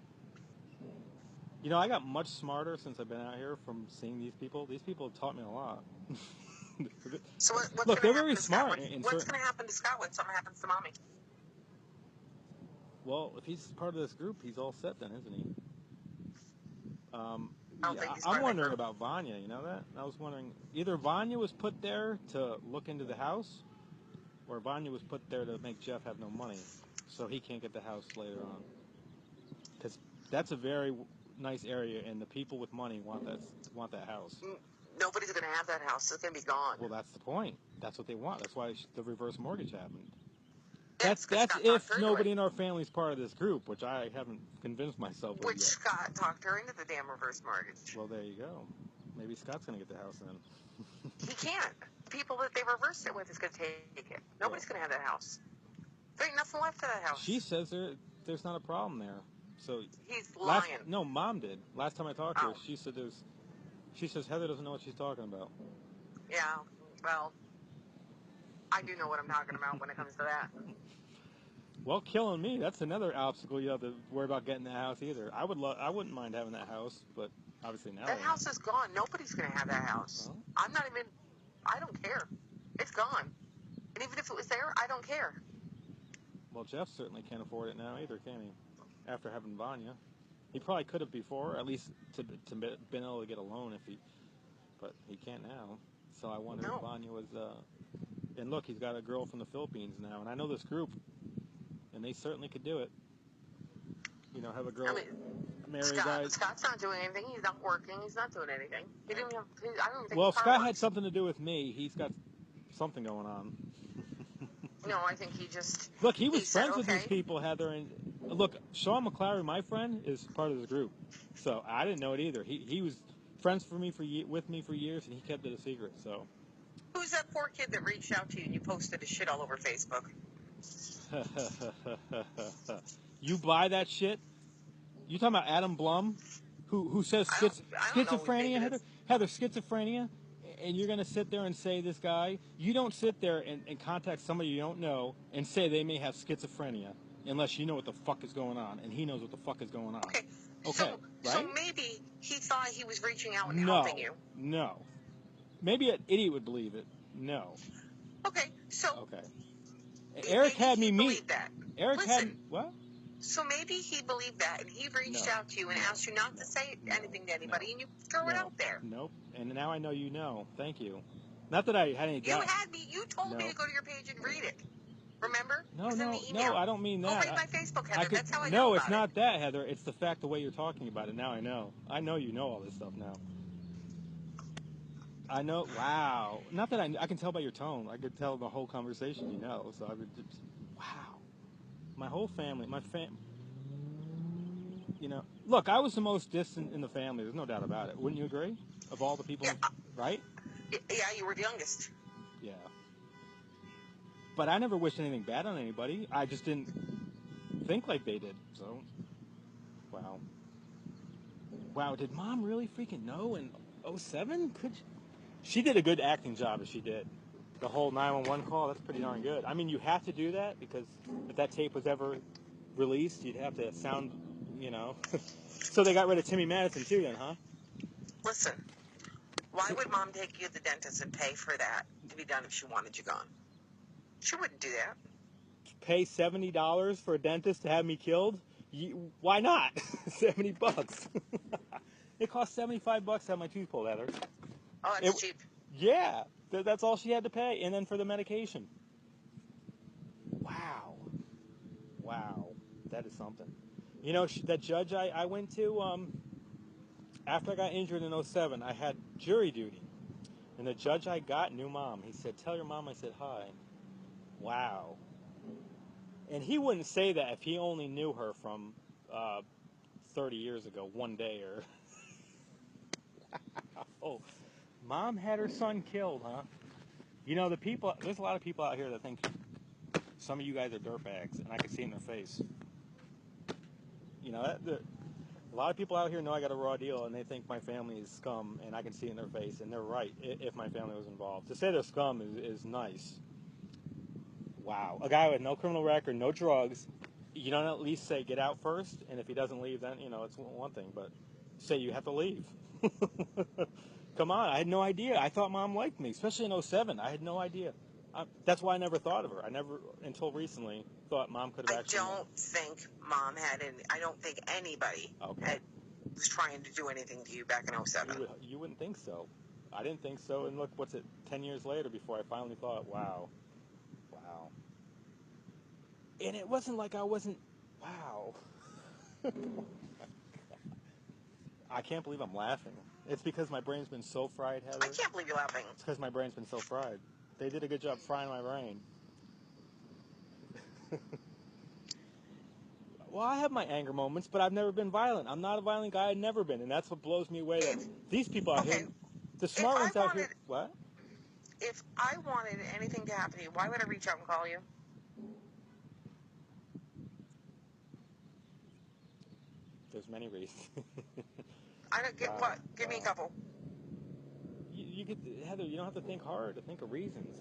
You know, I got much smarter since I've been out here from seeing these people. These people have taught me a lot. So what's Look, they're going to very happen to smart. Scott? What's going to happen to Scott when something happens to Mommy? Well, if he's part of this group, he's all set then, isn't he? I'm wondering about Vanya, you know that? I was wondering, either Vanya was put there to look into the house, or Vanya was put there to make Jeff have no money, so he can't get the house later on. Because that's a very nice area, and the people with money want that house. Nobody's going to have that house. It's going to be gone. Well, that's the point. That's what they want. That's why the reverse mortgage happened. Yes, That's if nobody in our family's part of this group, which I haven't convinced myself of Which yet. Scott talked her into the damn reverse mortgage. Well, there you go. Maybe Scott's going to get the house then. He can't. People that they reversed it with is going to take it. Nobody's going to have that house. There ain't nothing left of that house. She says there's not a problem there. So he's lying. No, Mom did. Last time I talked to her, she said She says Heather doesn't know what she's talking about. Yeah, well, I do know what I'm talking about when it comes to that. Well, killing me, that's another obstacle you have to worry about getting that house either. I wouldn't mind having that house, but obviously now that house is gone. Nobody's going to have that house. Well, I don't care. It's gone. And even if it was there, I don't care. Well, Jeff certainly can't afford it now either, can he? After having Vanya. He probably could have before, at least to been able to get a loan but he can't now. So I wonder if Vanya was, and look, he's got a girl from the Philippines now, and I know this group, and they certainly could do it. You know, have a girl marry a guy. Scott's not doing anything. He's not working. He's not doing anything. He didn't have. I don't think. Well, Scott had something to do with me. He's got something going on. No, I think he just. Look, he was friends with these people, Heather, and look, Sean McClary, my friend, is part of this group. So I didn't know it either. He was friends with me for years, and he kept it a secret. So. Who's that poor kid that reached out to you and you posted his shit all over Facebook? You buy that shit? You talking about Adam Blum, who says schizophrenia, Heather, schizophrenia, and you're going to sit there and say this guy? You don't sit there and contact somebody you don't know and say they may have schizophrenia unless you know what the fuck is going on, and he knows what the fuck is going on. Okay. Right? So maybe he thought he was reaching out and helping you. No. Maybe an idiot would believe it. No. Okay, so... Okay. Eric had me meet... that. Eric had... What? So maybe he believed that, and he reached out to you and asked you not to say anything to anybody, and you throw it out there. Nope. And now I know you know. Thank you. Not that I had any doubt. You told me to go to your page and read it. Remember? No, I don't mean that. Go read my Facebook, Heather. That's how I know about it's not that, Heather. It's the fact the way you're talking about it. Now I know. I know you know all this stuff now. I know. Wow. Not that I can tell by your tone. I could tell the whole conversation you know. So I would just, wow. My whole family, you know. Look, I was the most distant in the family. There's no doubt about it. Wouldn't you agree? Of all the people, right? Yeah, you were the youngest. Yeah. But I never wished anything bad on anybody. I just didn't think like they did. So, wow. Wow, did Mom really freaking know in 07? She did a good acting job as she did. The whole 911 call, that's pretty darn good. I mean, you have to do that because if that tape was ever released, you'd have to sound, you know. So they got rid of Timmy Madison too then, huh? Listen, why would Mom take you to the dentist and pay for that to be done if she wanted you gone? She wouldn't do that. Pay $70 for a dentist to have me killed? Why not? $70. It cost $75 to have my tooth pulled, Heather. Oh, that's cheap. Yeah, that's all she had to pay, and then for the medication. Wow, that is something. You know, that judge I went to after I got injured in 07, I had jury duty, and the judge I got knew Mom. He said, "Tell your mom I said hi." Wow. And he wouldn't say that if he only knew her from 30 years ago, one day or... Wow. Mom had her son killed, huh? You know, there's a lot of people out here that think some of you guys are dirtbags, and I can see it in their face. You know, a lot of people out here know I got a raw deal, and they think my family is scum, and I can see it in their face, and they're right if my family was involved. To say they're scum is nice. Wow. A guy with no criminal record, no drugs, you don't at least say get out first, and if he doesn't leave, then, you know, it's one thing, but say you have to leave. Come on, I had no idea. I thought Mom liked me, especially in 07. I had no idea. That's why I never thought of her. I never, until recently, thought Mom could have actually... I don't think Mom had any... I don't think anybody was trying to do anything to you back in 07. You wouldn't think so. I didn't think so, and look, what's it, 10 years later before I finally thought, wow. And it wasn't like I wasn't... Wow. I can't believe I'm laughing. It's because my brain's been so fried, Heather. I can't believe you're laughing. It's because my brain's been so fried. They did a good job frying my brain. Well, I have my anger moments, but I've never been violent. I'm not a violent guy. I've never been, and that's what blows me away. That these people out here, the smart ones out here... What? If I wanted anything to happen to you, why would I reach out and call you? There's many reasons. I don't get what. Give me a couple. You get, Heather. You don't have to think hard to think of reasons.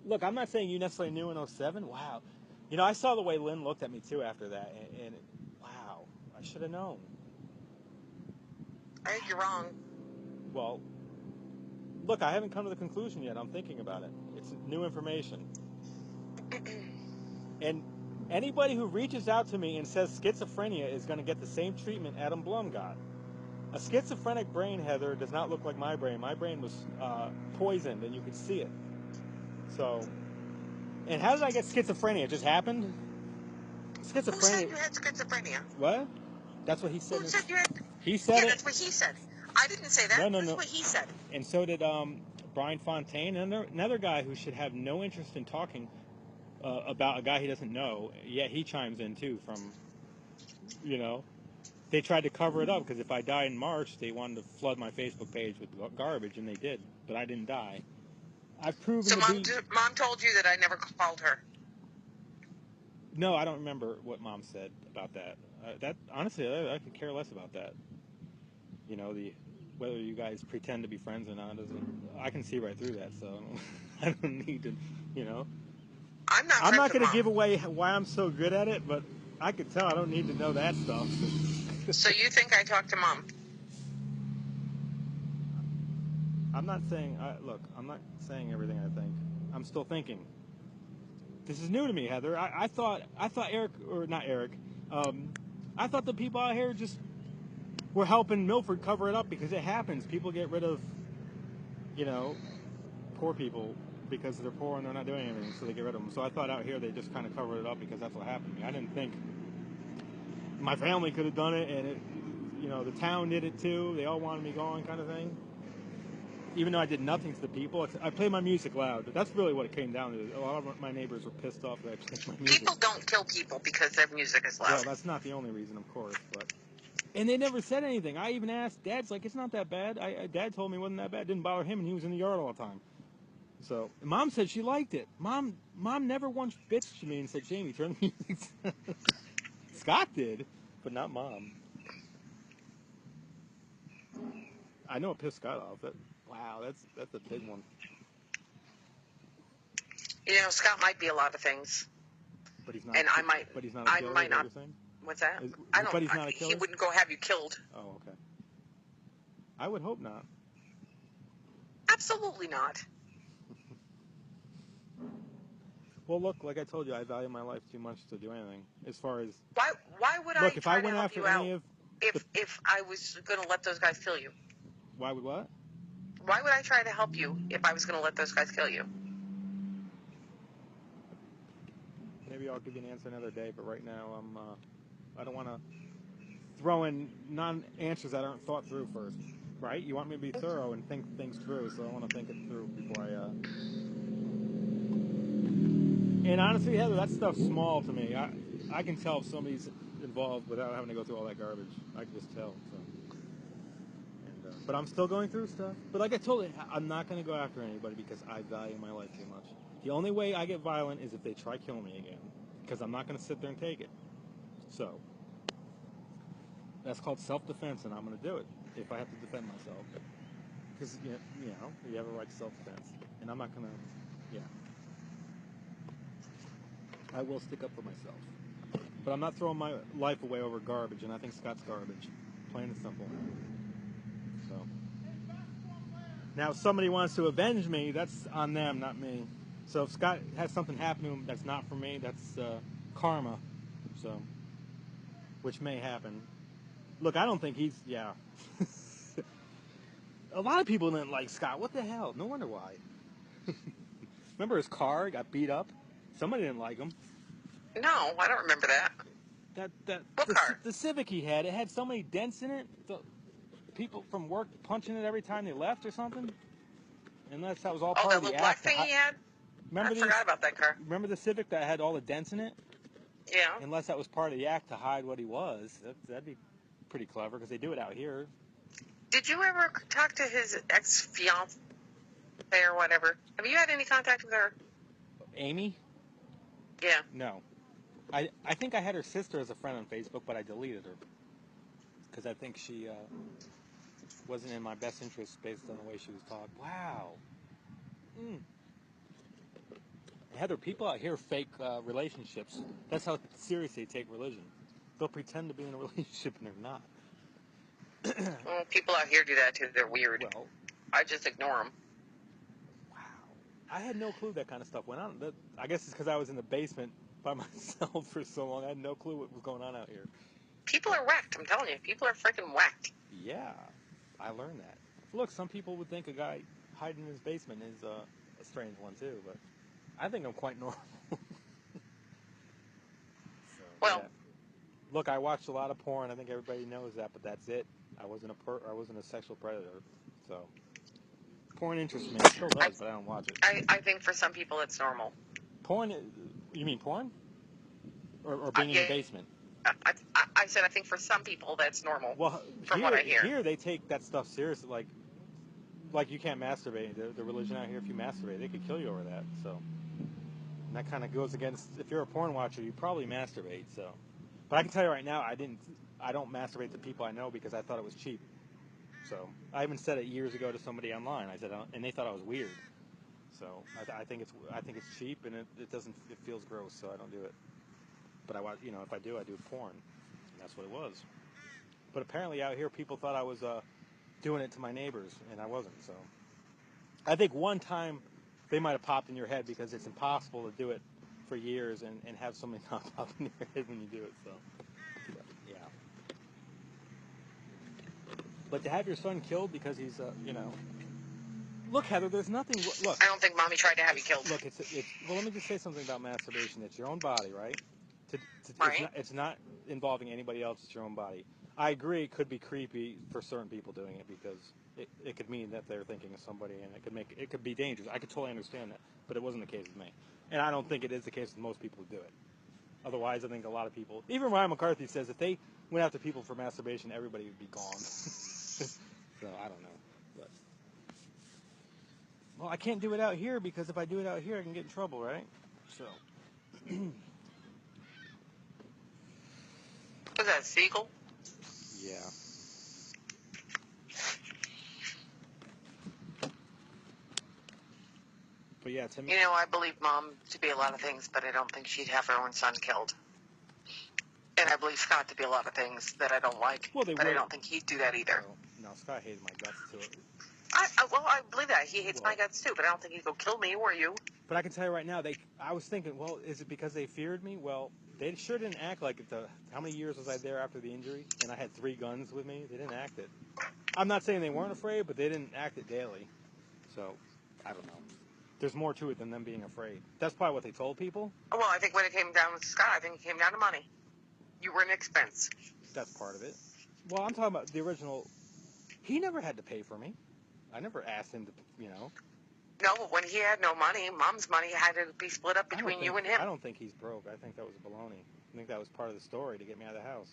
Look, I'm not saying you necessarily knew in 07. Wow. You know, I saw the way Lynn looked at me too after that, and wow, I should have known. I think you're wrong. Well, look, I haven't come to the conclusion yet. I'm thinking about it. It's new information. And anybody who reaches out to me and says schizophrenia is going to get the same treatment Adam Blum got. A schizophrenic brain, Heather, does not look like my brain. My brain was poisoned, and you could see it. So, and how did I get schizophrenia? It just happened? Schizophrenia. Who said you had schizophrenia? What? That's what he said. Who said you had... He said it. Yeah, that's what he said. I didn't say that. No. That's what he said. And so did Brian Fontaine, another guy who should have no interest in talking about a guy he doesn't know. Yet he chimes in too from, you know, they tried to cover it up because if I died in March, they wanted to flood my Facebook page with garbage, and they did. But I didn't die. I've proven so Mom told you that I never called her. No, I don't remember what Mom said about that. That honestly, I could care less about that. You know, whether you guys pretend to be friends or not I can see right through that. So I don't need to, you know. I'm not going to give away why I'm so good at it, but I could tell I don't need to know that stuff. So you think I talked to Mom? I'm not saying. Look, I'm not saying everything I think. I'm still thinking. This is new to me, Heather. I thought Eric, or not Eric. I thought the people out here just were helping Milford cover it up because it happens. People get rid of, you know, poor people because they're poor and they're not doing anything, so they get rid of them. So I thought out here they just kind of covered it up because that's what happened to me. I didn't think my family could have done it, and it, you know, the town did it too. They all wanted me gone, kind of thing. Even though I did nothing to the people, I played my music loud. That's really what it came down to. A lot of my neighbors were pissed off that I played my music. People don't kill people because their music is loud. Well, that's not the only reason, of course. And they never said anything. I even asked. Dad's like, it's not that bad. Dad told me it wasn't that bad. It didn't bother him, and he was in the yard all the time. So, Mom said she liked it. Mom never once bitched to me and said, Jamie, turn the music down. Scott did, but not Mom. I know it pissed Scott off. Wow, that's a big one. You know, Scott might be a lot of things. But he's not. And But he's not a killer. I might not. What's that? But he's not a killer. He wouldn't go have you killed. Oh, okay. I would hope not. Absolutely not. Well, look, like I told you, I value my life too much to do anything. As far as why would I if I went after any of if I was going to let those guys kill you? Why would what? Why would I try to help you if I was going to let those guys kill you? Maybe I'll give you an answer another day, but right now I don't want to throw in non-answers that aren't thought through first, right? You want me to be thorough and think things through, so I want to think it through before I... And honestly, Heather, that stuff's small to me. I can tell if somebody's involved without having to go through all that garbage. I can just tell. So. And, But I'm still going through stuff. But like I told you, I'm not going to go after anybody because I value my life too much. The only way I get violent is if they try killing me again. Because I'm not going to sit there and take it. So, that's called self-defense, and I'm going to do it if I have to defend myself. Because, you have a right to self-defense. And I'm not going to, I will stick up for myself. But I'm not throwing my life away over garbage, and I think Scott's garbage. Plain and simple. So. Now, if somebody wants to avenge me, that's on them, not me. So if Scott has something happen to him that's not for me, that's karma. So, which may happen. Look, I don't think he's, A lot of people didn't like Scott. What the hell? No wonder why. Remember his car got beat up? Somebody didn't like him. No, I don't remember that. What car? The Civic he had, it had so many dents in it. The people from work punching it every time they left or something. Unless that was all part of the act. Oh, that little black thing he had? I forgot about that car. Remember the Civic that had all the dents in it? Yeah. Unless that was part of the act to hide what he was. That'd be pretty clever because they do it out here. Did you ever talk to his ex-fiancée or whatever? Have you had any contact with her? Amy? Yeah. No. I think I had her sister as a friend on Facebook, but I deleted her. Because I think she wasn't in my best interest based on the way she was talking. Wow. Heather, people out here fake relationships. That's how serious they take religion. They'll pretend to be in a relationship and they're not. Well, people out here do that too. They're weird. Well, I just ignore them. Wow. I had no clue that kind of stuff went on. I guess it's because I was in the basement by myself for so long. I had no clue what was going on out here. People are whacked. I'm telling you. People are freaking whacked. Yeah. I learned that. Look, some people would think a guy hiding in his basement is a strange one too, but I think I'm quite normal. Well, yeah. Look, I watched a lot of porn. I think everybody knows that, but that's it. I wasn't a sexual predator, so porn interests me. It still does, but I don't watch it. I think for some people it's normal. Porn? You mean porn? Or being in the basement? I said I think for some people that's normal. Well, from what I hear, here they take that stuff seriously. Like you can't masturbate. The religion out here, if you masturbate, they could kill you over that. So, and that kind of goes against. If you're a porn watcher, you probably masturbate. So, but I can tell you right now, I don't masturbate to people I know because I thought it was cheap. So I even said it years ago to somebody online. I said, and they thought I was weird. So I think it's cheap and it feels gross. So I don't do it. But if I do porn. And that's what it was. But apparently out here, people thought I was doing it to my neighbors, and I wasn't. So I think one time they might have popped in your head because it's impossible to do it for years and have something not pop in your head when you do it. So yeah. But to have your son killed because he's Look, Heather, there's nothing. Look. I don't think Mommy tried to have you killed. Look, well, let me just say something about masturbation. It's your own body, right? Right. It's not involving anybody else. It's your own body. I agree. It could be creepy for certain people doing it because it could mean that they're thinking of somebody, and it could be dangerous. I could totally understand that, but it wasn't the case with me, and I don't think it is the case with most people who do it. Otherwise, I think a lot of people, even Ryan McCarthy says, if they went after people for masturbation, everybody would be gone. So I don't know. But well, I can't do it out here because if I do it out here, I can get in trouble, right? So. Was that a seagull? Yeah. But yeah, to me. I believe Mom to be a lot of things, but I don't think she'd have her own son killed. And I believe Scott to be a lot of things that I don't like, but I don't think he'd do that either. No, Scott hates my guts too. I believe that. He hates my guts too, but I don't think he'd go kill me or you. But I can tell you right now, I was thinking, well, is it because they feared me? Well, they sure didn't act like it. How many years was I there after the injury? And I had 3 guns with me. They didn't act it. I'm not saying they weren't afraid, but they didn't act it daily. So, I don't know. There's more to it than them being afraid. That's probably what they told people. Well, I think when it came down with Scott, I think it came down to money. You were an expense. That's part of it. Well, I'm talking about the original. He never had to pay for me. I never asked him to, No, but when he had no money, Mom's money had to be split up between you and him. I don't think he's broke. I think that was baloney. I think that was part of the story to get me out of the house.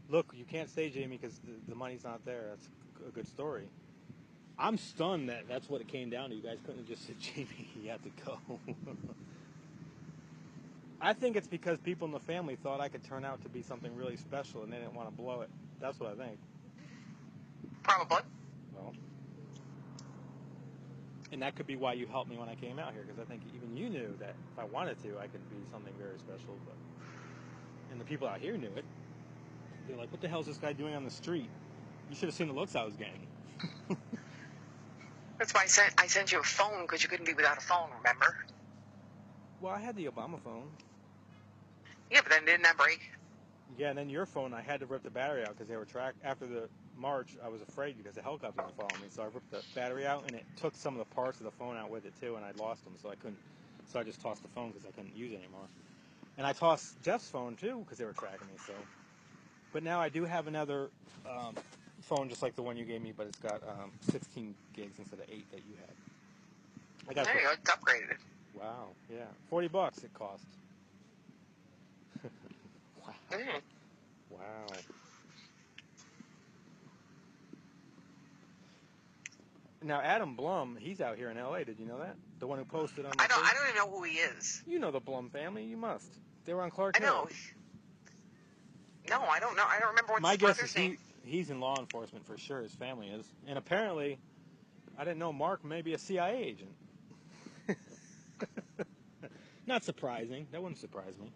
Look, you can't say Jamie because the money's not there. That's a good story. I'm stunned that that's what it came down to. You guys couldn't have just said, Jamie, you have to go. I think it's because people in the family thought I could turn out to be something really special and they didn't want to blow it. That's what I think. Probably. Well, and that could be why you helped me when I came out here, because I think even you knew that if I wanted to, I could be something very special. But and the people out here knew it. They're like, what the hell is this guy doing on the street? You should have seen the looks I was getting. That's why I sent you a phone, because you couldn't be without a phone, remember? Well, I had the Obama phone. Yeah, but then didn't that break? Yeah, and then your phone, I had to rip the battery out because they were after the march. I was afraid because the helicopter was following me, so I ripped the battery out, and it took some of the parts of the phone out with it too, and I lost them, so I couldn't. So I just tossed the phone because I couldn't use it anymore. And I tossed Jeff's phone too because they were tracking me. So, but now I do have another phone just like the one you gave me, but it's got 16 gigs instead of 8 that you had. I got there you go, it's upgraded. Wow, yeah, $40 it cost. Wow. Mm. Wow. Now Adam Blum, he's out here in L.A. Did you know that? The one who posted on. I don't even know who he is. You know the Blum family. You must. They were on Clark I Hill. know. No, I don't know. I don't remember what's My his guess brother's is name. he's in law enforcement for sure. His family is, and apparently, I didn't know Mark may be a CIA agent. Not surprising. That wouldn't surprise me.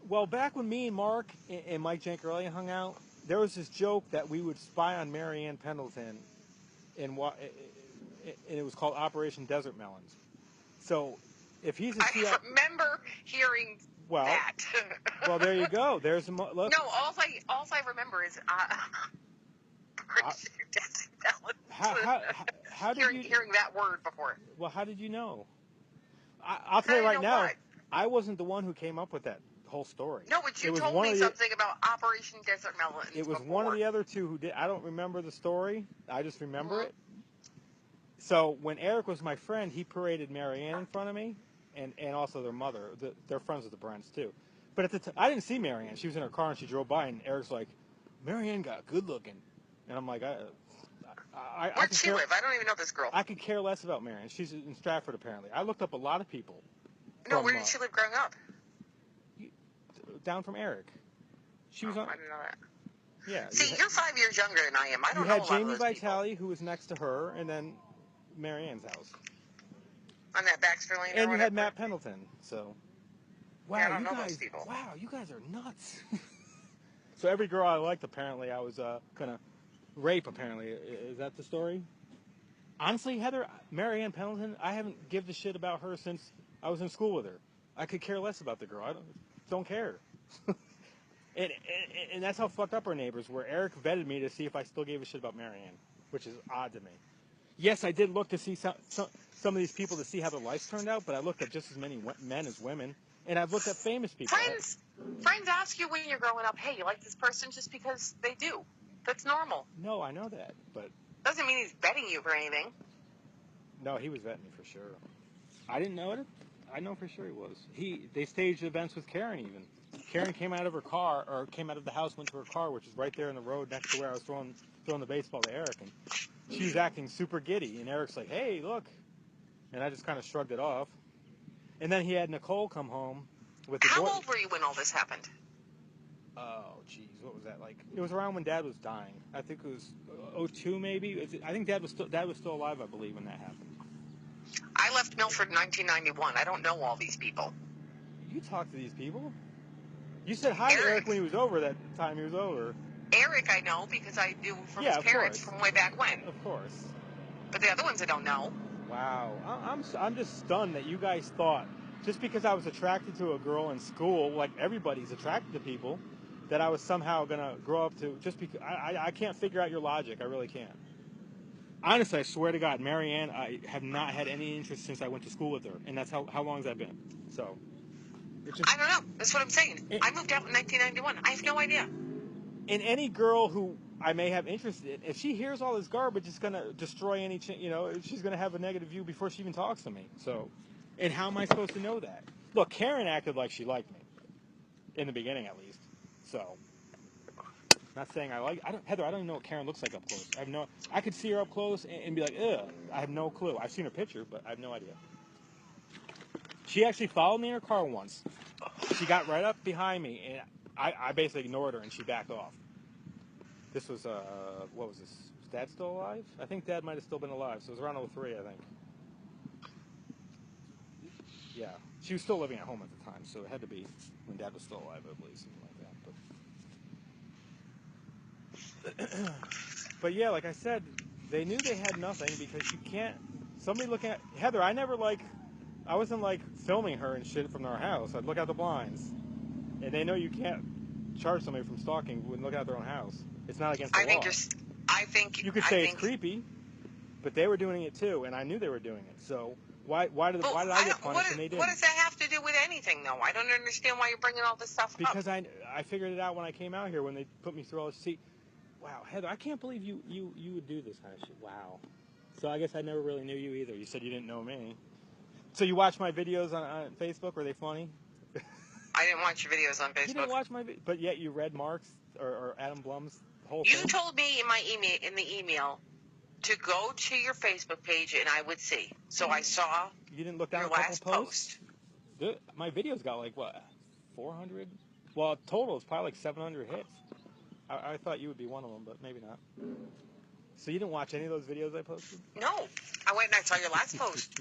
Well, back when me and Mark and Mike Jancarelli hung out, there was this joke that we would spy on Mary Ann Pendleton, and it was called Operation Desert Melons. So, if he's a CIA, I remember hearing that. Well, there you go. There's look. No, all I remember is how did hearing that word before. Well, how did you know? I'll tell you right now, what? I wasn't the one who came up with that whole story. No, but you told me something about Operation Desert Melons. It was before. one of the other two who did. I don't remember the story. I just remember it. So when Eric was my friend, he paraded Mary Ann in front of me, and also their mother. They're friends with the Brents too. But at the time, I didn't see Mary Ann. She was in her car and she drove by, and Eric's like, "Mary Ann got good looking," and I'm like, Where'd she live? I don't even know this girl. I could care less about Mary Ann. She's in Stratford apparently. I looked up a lot of people. No, where did she live growing up? Down from Eric. She was on. I didn't know that. Yeah. See, you're 5 years younger than I am. I don't know a lot of Jamie those Vitale, people. who was next to her, and then Mary Ann's house. On that Baxter Lane. And you had Matt Pendleton. So. Wow, yeah, I don't know those people. Wow, you guys are nuts. So every girl I liked, apparently, I was gonna rape. Apparently, is that the story? Honestly, Heather, Mary Ann Pendleton, I haven't given a shit about her since I was in school with her. I could care less about the girl. I don't care. And that's how fucked up our neighbors were. Eric vetted me to see if I still gave a shit about Mary Ann, which is odd to me. Yes, I did look to see some of these people to see how their lives turned out, but I looked at just as many men as women, and I've looked at famous people. Friends ask you when you're growing up, hey, you like this person just because they do. That's normal. No, I know that, but... Doesn't mean he's vetting you for anything. No, he was vetting me for sure. I didn't know it. I know for sure he was. They staged events with Karen even. Karen came out of her car, or came out of the house, went to her car, which is right there in the road next to where I was throwing the baseball to Eric, and she was acting super giddy, and Eric's like, hey, look. And I just kind of shrugged it off. And then he had Nicole come home with the boy. How old were you when all this happened? Oh, geez, what was that like? It was around when Dad was dying. I think it was 02 maybe. I think Dad was still alive, I believe, when that happened. I left Milford in 1991. I don't know all these people. You talked to these people? You said hi to Eric when he was over that time he was over. Eric I know because I knew from his parents from way back when. Of course. But the other ones I don't know. Wow. I'm just stunned that you guys thought, just because I was attracted to a girl in school, like everybody's attracted to people, that I was somehow going to grow up to, just because, I can't figure out your logic. I really can't. Honestly, I swear to God, Mary Ann, I have not had any interest since I went to school with her, and that's how long has that been? So, I don't know. That's what I'm saying. I moved out in 1991. I have no idea. And any girl who I may have interest in, if she hears all this garbage, it's going to destroy any, she's going to have a negative view before she even talks to me. So, and how am I supposed to know that? Look, Karen acted like she liked me. in the beginning at least. So, not saying Heather, I don't even know what Karen looks like up close. I could see her up close and be like, ugh. I have no clue. I've seen her picture, but I have no idea. She actually followed me in her car once. She got right up behind me, and I basically ignored her, and she backed off. This was, what was this? Was Dad still alive? I think Dad might have still been alive, so it was around 03, I think. Yeah. She was still living at home at the time, so it had to be when Dad was still alive, I believe, something like that. But yeah, like I said, they knew they had nothing because you can't... Somebody looking at... Heather, I wasn't like filming her and shit from our house. I'd look out the blinds. And they know you can't charge somebody from stalking when looking at their own house. It's not against the law. You could say it's creepy, but they were doing it too, and I knew they were doing it. So why did I get punished and they didn't? What does that have to do with anything, though? I don't understand why you're bringing all this stuff up. Because I figured it out when I came out here when they put me through all this. See, wow, Heather, I can't believe you would do this kind of shit. Wow. So I guess I never really knew you either. You said you didn't know me. So you watch my videos on Facebook? Were they funny? I didn't watch your videos on Facebook. You didn't watch my videos, but yet you read Mark's or Adam Blum's whole thing? You told me in the email to go to your Facebook page and I would see. So I saw you didn't look down your a couple last posts? My videos got like, what, 400? Well, total it's probably like 700 hits. I thought you would be one of them, but maybe not. So you didn't watch any of those videos I posted? No. I went and I saw your last post.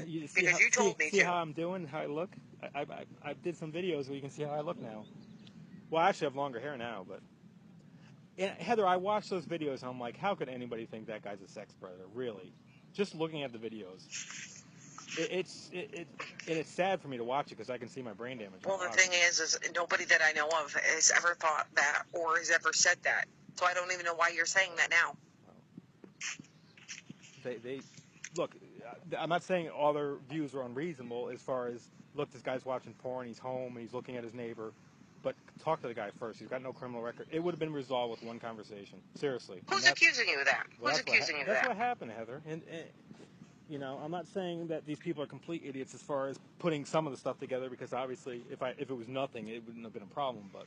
You told me to. See how I'm doing, how I look? I did some videos where you can see how I look now. Well, I actually have longer hair now, but... And Heather, I watched those videos and I'm like, how could anybody think that guy's a sex predator? Really? Just looking at the videos. It's sad for me to watch it because I can see my brain damage. Well, the thing is nobody that I know of has ever thought that or has ever said that. So I don't even know why you're saying that now. They look, I'm not saying all their views are unreasonable as far as, look, this guy's watching porn, he's home, and he's looking at his neighbor. But talk to the guy first. He's got no criminal record. It would have been resolved with one conversation. Seriously. Who's accusing you of that? Who's accusing you of that? That's what happened, Heather. And you know, I'm not saying that these people are complete idiots as far as putting some of the stuff together, because obviously if it was nothing, it wouldn't have been a problem. But,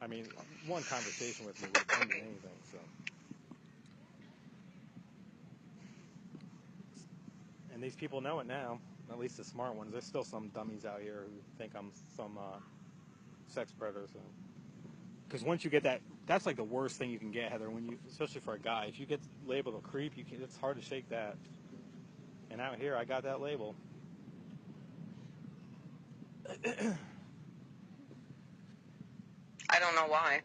I mean, one conversation with me would have ended anything, so. And these people know it now, at least the smart ones. There's still some dummies out here who think I'm some sex predator. So, because once you get that, that's like the worst thing you can get, Heather. Especially for a guy, if you get labeled a creep, it's hard to shake that. And out here, I got that label. I don't know why.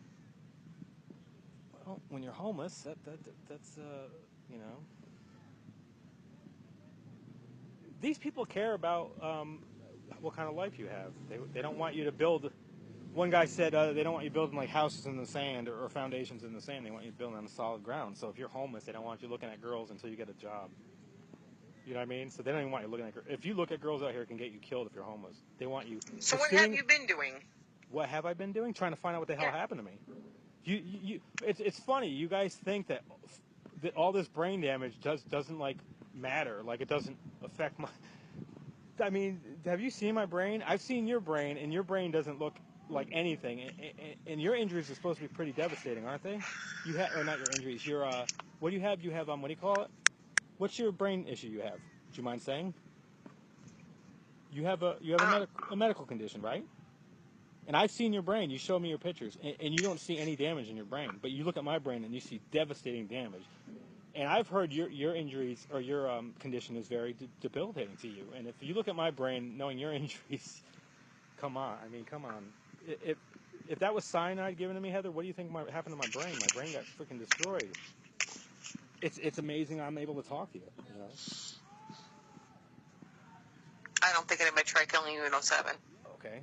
Well, when you're homeless, that's you know. These people care about what kind of life you have. They don't want you to build. One guy said they don't want you building like houses in the sand or foundations in the sand. They want you building on solid ground. So if you're homeless, they don't want you looking at girls until you get a job. You know what I mean? So they don't even want you looking at girls. If you look at girls out here, it can get you killed if you're homeless. They want you. So what have you been doing? What have I been doing? Trying to find out what the hell happened to me. It's funny. You guys think that all this brain damage doesn't like matter. Like it doesn't affect my. I mean, have you seen my brain? I've seen your brain, and your brain doesn't look like anything. And your injuries are supposed to be pretty devastating, aren't they? Or not your injuries. Your what do you have? You have what do you call it? What's your brain issue you have? Do you mind saying? You have a medical condition, right? And I've seen your brain. You showed me your pictures, and you don't see any damage in your brain. But you look at my brain, and you see devastating damage. And I've heard your injuries or your condition is very debilitating to you. And if you look at my brain, knowing your injuries, come on. I mean, come on. If that was cyanide given to me, Heather, what do you think happened to my brain? My brain got freaking destroyed. It's amazing I'm able to talk to you. You know? I don't think anybody tried killing you in 07. Okay.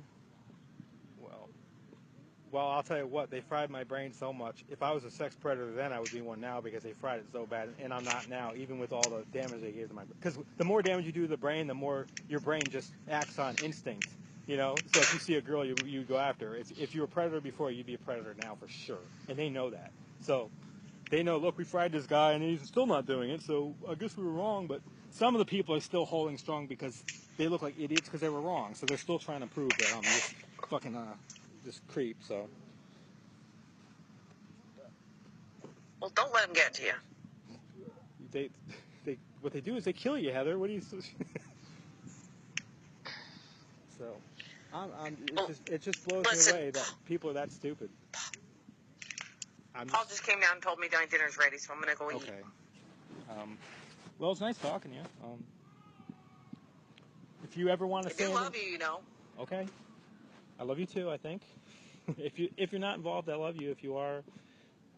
Well, I'll tell you what. They fried my brain so much. If I was a sex predator then, I would be one now because they fried it so bad, and I'm not now, even with all the damage they gave to my brain. Because the more damage you do to the brain, the more your brain just acts on instinct. You know? So if you see a girl, you go after her. If you were a predator before, you'd be a predator now for sure. And they know that. So they know, look, we fried this guy, and he's still not doing it, so I guess we were wrong. But some of the people are still holding strong because they look like idiots because they were wrong. So they're still trying to prove that I'm this fucking this creep. So Well, don't let them get to you. they what they do is they kill you, Heather. What do you? So it just blows me away that people are that stupid. Paul just came down and told me my dinner's ready, so I'm gonna go eat. Okay. Well, it's nice talking to you. If you ever want to say I do love you, you know. Okay. I love you too, I think. if you're not involved, I love you. If you are,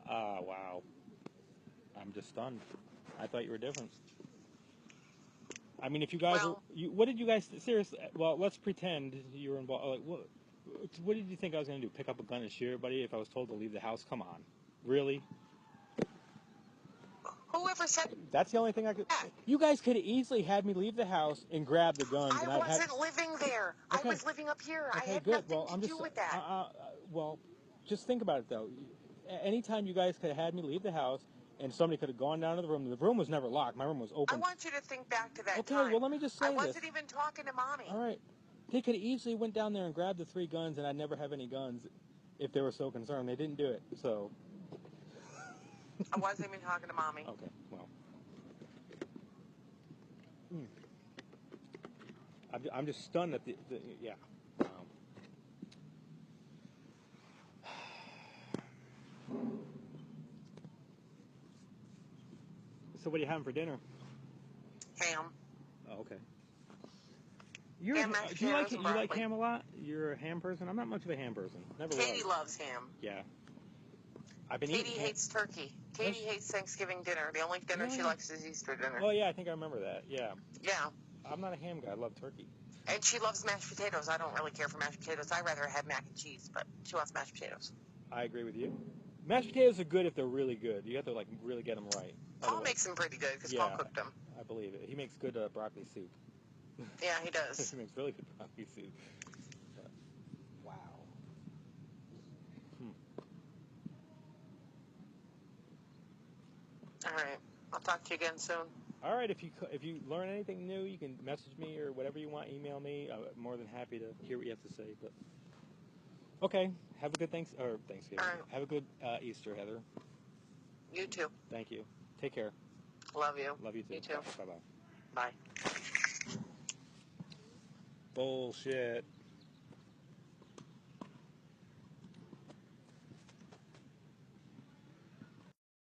wow. I'm just stunned. I thought you were different. I mean, if you guys what did you guys seriously? Well, let's pretend you were involved. Like, what did you think I was going to do? Pick up a gun and shoot everybody if I was told to leave the house? Come on, really? Whoever said that's the only thing I could. You guys could have easily had me leave the house and grab the guns. I wasn't living there. Okay. I was living up here. Okay, I had good. nothing to do with that. Well, just think about it though. Anytime you guys could have had me leave the house. And somebody could have gone down to the room. The room was never locked. My room was open. I want you to think back to that time. Okay, well, let me just say this. I wasn't even talking to Mommy. All right. They could have easily went down there and grabbed the 3 guns, and I'd never have any guns if they were so concerned. They didn't do it, so. I wasn't even talking to Mommy. Okay, well. I'm just stunned at the yeah. So what are you having for dinner? Ham. Oh, okay. Do you like ham a lot? You're a ham person? I'm not much of a ham person. Never was. Katie loves ham. Yeah. Katie hates turkey. Katie hates Thanksgiving dinner. The only dinner she likes is Easter dinner. Oh, yeah, I think I remember that. Yeah. Yeah. I'm not a ham guy. I love turkey. And she loves mashed potatoes. I don't really care for mashed potatoes. I'd rather have mac and cheese, but she wants mashed potatoes. I agree with you. Mashed potatoes are good if they're really good. You have to really get them right. Paul makes them pretty good because Paul cooked them. I believe it. He makes good broccoli soup. Yeah, he does. He makes really good broccoli soup. Wow. All right. I'll talk to you again soon. All right. If you learn anything new, you can message me or whatever you want. Email me. I'm more than happy to hear what you have to say. But okay. Have a good Thanksgiving. All right. Have a good Easter, Heather. You too. Thank you. Take care. Love you. Love you too. You too. Bye-bye. Bye. Bullshit.